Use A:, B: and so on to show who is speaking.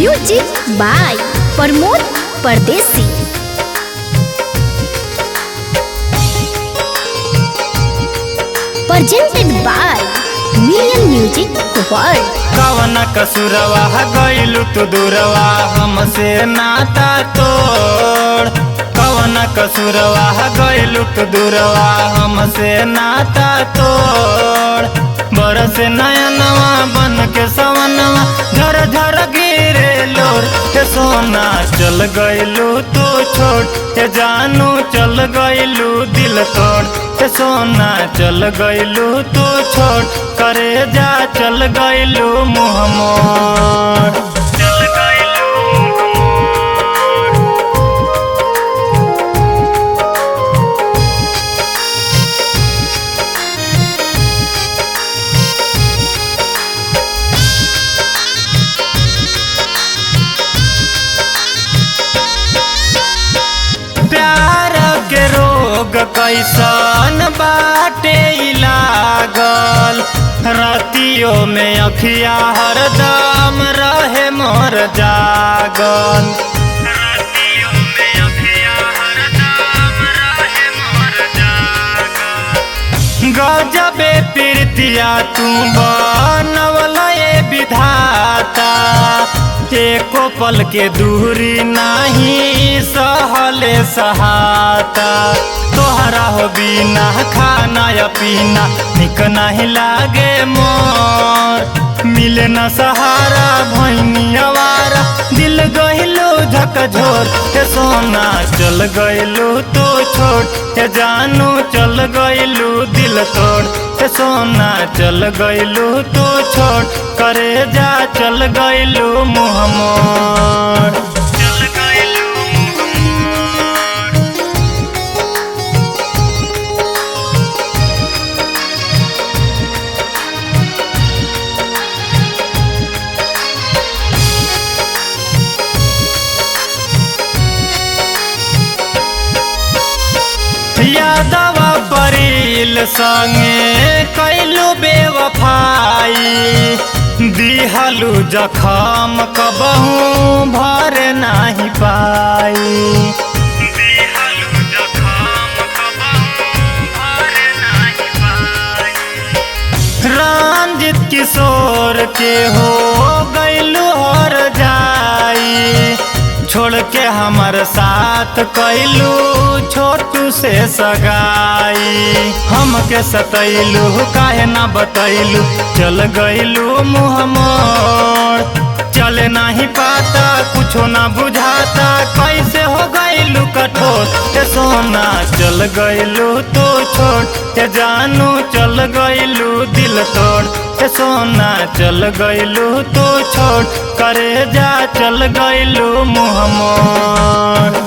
A: Music by Pramod Pardesi. Presented by million music world.
B: कवना कसुरवा गइलू तू दूरवा हमसे नाता तोड़। कवना कसुरवा गइलू तू दूरवा हमसे नाता तोड़। बरस नयनवा बन के सवनवा झर झर गिरे लोर। के सोना चल गइलू तू छोड़ के जानू चल गइलू दिल तोड़। के सोना चल गइलू तू छोड़ करे जा चल गइलू मुँह मोड़। चल गइलू प्यार के रोग कैसन बाटे लागल। रातियों में अखिया हरदम रहे मोर जागल। रातियों में अखिया हरदम रहे मोर जागल। गजबे प्रीतिया तू बनवल ए विधाता। एको पल के दूरी नहीं सहले सहाता। तोहरा हो बिना खाना या पीना निक नहीं लागे मोर। मिले न सहारा भैनी आवारा दिल गइलू झकझोर। के सोना चल गइलू तू छोड़ के जानू चल गइलू दिल तोड़। के सोना चल गइलू तू छोड़ करे जा चल गइलू मुँह मोड़। चल गइलू यादवा बरील संगे कैलू बेवफाई। दिहलू जखम कबहू भर नहीं पाई। दिहलू जखम कबहू भर नहीं पाई। रंजित किशोर के हो गइलू हर जाई। छोड़ के हमार साथ कैलू छोटू से सगाई। हमके सतैलू काहे ना बतैलू चल गइलू मुँह मोड़। चले नहीं पाता कुछो ना बुझाता कैसे हो गइलू कठोर। के सोना चल गइलू तू छोड़ के जानू चल गइलू दिल तोड़। के सोना चल गइलू तू छोड़ करे जा चल गइलू मुँह मोड़।